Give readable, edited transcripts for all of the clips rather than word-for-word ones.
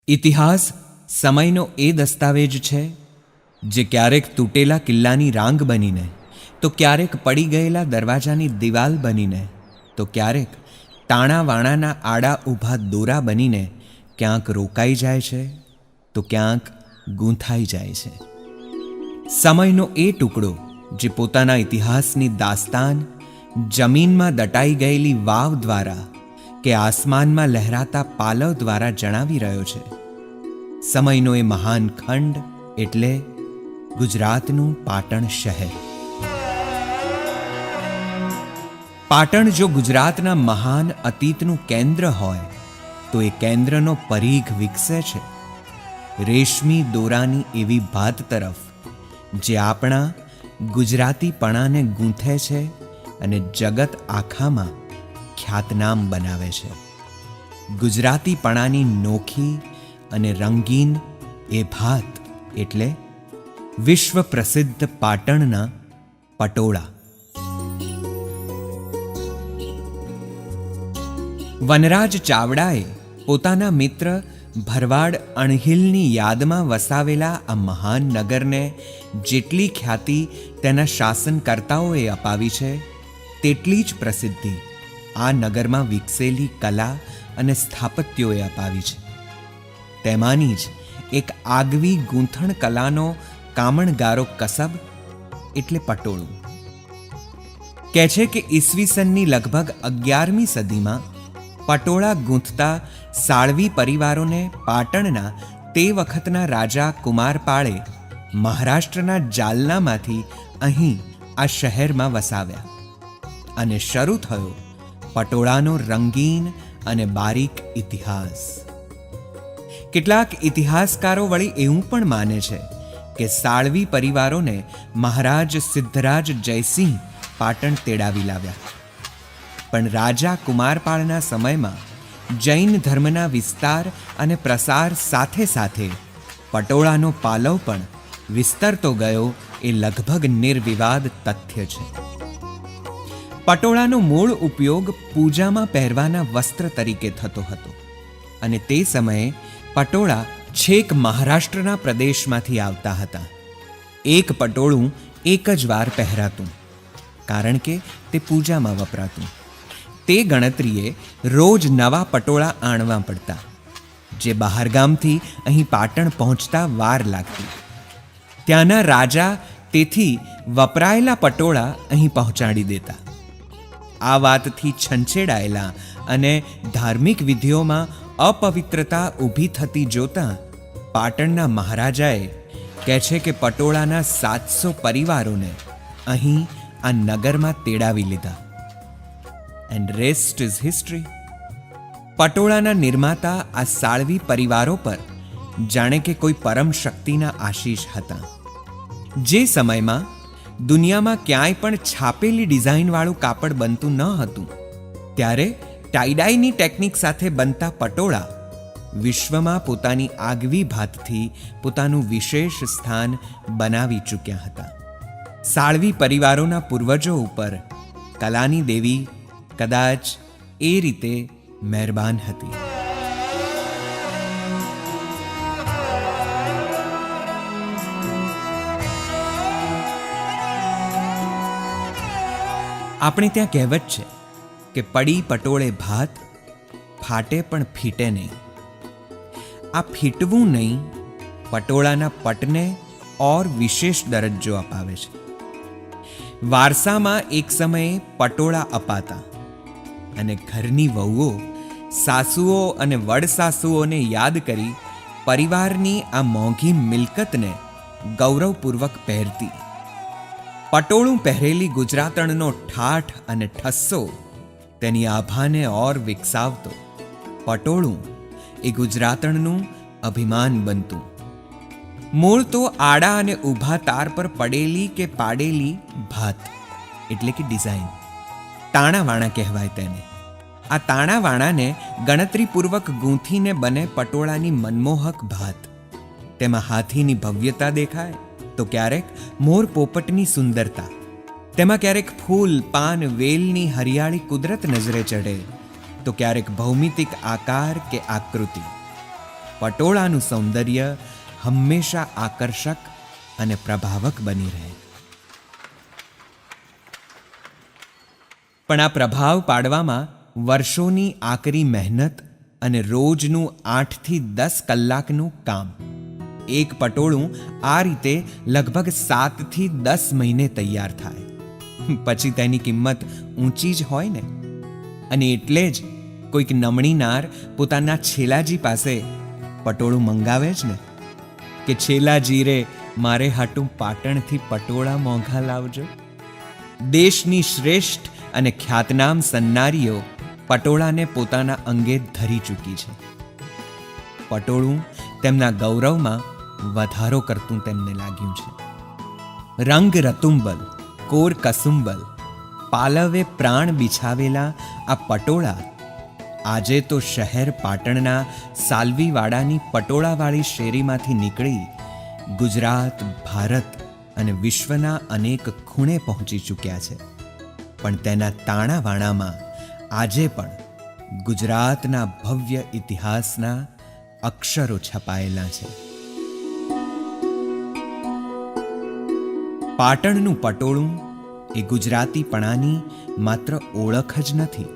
ઇતિહાસ સમયનો એ દસ્તાવેજ છે જે ક્યારેક તૂટેલા કિલ્લાની રાંગ બનીને, તો ક્યારેક પડી ગયેલા દરવાજાની દિવાલ બનીને, તો ક્યારેક તાણાવાણાના આડા ઊભા દોરા બનીને ક્યાંક રોકાઈ જાય છે, તો ક્યાંક ગૂંથાઈ જાય છે. સમયનો એ ટુકડો જે પોતાના ઇતિહાસની દાસ્તાન જમીનમાં દટાઈ ગયેલી વાવ દ્વારા કે આસમાનમાં લહેરાતા પાલવ દ્વારા જણાવી રહ્યો છે. સમયનો એ મહાન ખંડ એટલે ગુજરાતનું પાટણ શહેર. પાટણ જો ગુજરાતના મહાન અતીતનું કેન્દ્ર હોય તો એ કેન્દ્રનો પરીઘ વિકસે છે રેશમી દોરાની એવી ભાત તરફ જે આપણા ગુજરાતીપણાને ગૂંથે છે અને જગત આખામાં ખ્યાતનામ બનાવે છે. ગુજરાતીપણાની નોખી અને રંગીન એ ભાત એટલે વિશ્વ પ્રસિદ્ધ પાટણના પટોળા. વનરાજ ચાવડાએ પોતાના મિત્ર ભરવાડ અણહિલની યાદમાં વસાવેલા આ મહાન નગરને જેટલી ખ્યાતિ તેના શાસનકર્તાઓએ અપાવી છે, તેટલી જ પ્રસિદ્ધિ આ નગરમાં વિકસેલી કલા અને સ્થાપત્યોએ અપાવી છે. તેમાંની જ એક આગવી ગૂંથણ કલાનો કામણગારો કસબ એટલે પટોળું. કહે છે કે ઈસવીસનની લગભગ 11મી સદીમાં પટોળા ગૂંથતા સાળવી પરિવારોને પાટણના તે વખતના રાજા કુમારપાળે મહારાષ્ટ્રના જાલનામાંથી અહીં આ શહેરમાં વસાવ્યા અને શરૂ થયો પટોળાનો રંગીન અને બારીક ઇતિહાસ. કેટલાક ઇતિહાસકારો વળી એવું પણ માને છે કે સાળવી પરિવારોને મહારાજ સિદ્ધરાજ જયસિંહ પાટણ તેડાવી લાવ્યા. પણ રાજા કુમારપાળના સમયમાં જૈન ધર્મના વિસ્તાર અને પ્રસાર સાથે સાથે પટોળાનો પાલવ પણ વિસ્તરતો ગયો એ લગભગ નિર્વિવાદ તથ્ય છે. પટોળાનો મૂળ ઉપયોગ પૂજામાં પહેરવાના વસ્ત્ર તરીકે થતો હતો અને તે સમયે પટોળા છેક મહારાષ્ટ્રના પ્રદેશમાંથી આવતા હતા. એક પટોળું એક જ વાર પહેરાતું કારણ કે તે પૂજામાં વપરાતું. તે ગણતરીએ રોજ નવા પટોળા આણવા પડતા, જે બહારગામથી અહીં પાટણ પહોંચતા વાર લાગતી. ત્યાંના રાજા તેથી વપરાયેલા પટોળા અહીં પહોંચાડી દેતા. આ વાતથી છંછેડાયેલા અને ધાર્મિક વિધિઓમાં અપવિત્રતા ઊભી થતી જોતા પાટણના મહારાજાએ કહે છે કે પટોળાના 700 પરિવારોને અહીં આ નગરમાં તેડાવી લીધા. And rest is history. પટોળાના નિર્માતા આ સાળવી પરિવારો પર જાણે કે કોઈ પરમ શક્તિના આશીષ હતા. જે સમયમાં દુનિયામાં ક્યાંય પણ છાપેલી ડિઝાઇનવાળું કાપડ બનતું ન હતું, ત્યારે ટાઈડાઈની ટેકનિક સાથે બનતા પટોળા વિશ્વમાં પોતાની આગવી ભાતથી પોતાનું વિશેષ સ્થાન બનાવી ચૂક્યા હતા. સાળવી પરિવારોના પૂર્વજો ઉપર કલાની દેવી કદાચ એ રીતે મહેરબાન હતી. આપણે ત્યાં કહેવત છે કે પડી પટોળે ભાત, ફાટે પણ ફીટે નહીં. આ ફીટવું નહીં પટોળાના પટને ઓર વિશેષ દરજ્જો અપાવે છે. વારસામાં એક સમયે પટોળા અપાતા અને ઘરની વહુઓ સાસુઓ અને વડસાસુઓને યાદ કરી પરિવારની આ મોંઘી મિલકતને ગૌરવપૂર્વક પહેરતી. પટોળું પહેરેલી ગુજરાતણનો ઠાઠ અને ઠસ્સો તેની આભાને ઓર વિકસાવતો. પટોળું એ ગુજરાતણનું અભિમાન બનતું. મૂળ તો આડા અને ઊભા તાર પર પડેલી કે પાડેલી ભાત એટલે કે ડિઝાઇન, તાણાવાણા કહેવાય તેને. આ તાણાવાણાને ગણતરીપૂર્વક ગૂંથીને બને પટોળાની મનમોહક ભાત. તેમાં હાથીની ભવ્યતા દેખાય તો ક્યારેક મોર પોપટની સુંદરતા, તેમાં ક્યારેક ફૂલ પાન વેલની હરિયાળી કુદરત નજરે ચઢે તો ક્યારેક ભૌમિતિક આકાર કે આકૃતિ. પટોળાનું સૌંદર્ય હંમેશા આકર્ષક અને પ્રભાવક બની રહે. પણ આ પ્રભાવ પાડવામાં વર્ષોની આકરી મહેનત અને રોજનું 8 થી 10 કલાકનું કામ. એક પટોળું આ રીતે લગભગ 7 થી 10 મહિને તૈયાર થાય. પછી તેની કિંમત ઊંચી જ હોય ને. અને એટલે જ કોઈક નમણી નાર પોતાના છેલાજી પાસે પટોળું મંગાવે જ ને કે છેલાજી રે, મારે હાટું પાટણથી પટોળા મોંઘા લાવજો. દેશની શ્રેષ્ઠ અને ખ્યાતનામ સન્નારીઓ પટોળાને પોતાના અંગે ધરી ચૂકી છે. પટોળું તેમના ગૌરવમાં વધારો કરતું તેમને લાગ્યું છે. રંગ રતુંબલ, કોર કસુંબલ, પાલવે પ્રાણ બિછાવેલા આ પટોળા આજે તો શહેર પાટણના સાલવીવાડાની પટોળાવાળી શેરીમાંથી નીકળી ગુજરાત, ભારત અને વિશ્વના અનેક ખૂણે પહોંચી ચૂક્યા છે. પણ તેના તાણાવાણામાં આજે પણ ગુજરાતના ભવ્ય ઇતિહાસના અક્ષરો છપાયેલા છે. પાટણનું પટોળું એ ગુજરાતીપણાની માત્ર ઓળખ જ નથી,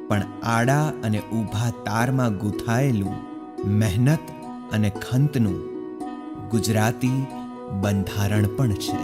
પણ આડા અને ઊભા તારમાં ગૂંથાયેલું મહેનત અને ખંતનું ગુજરાતી બંધારણ પણ છે.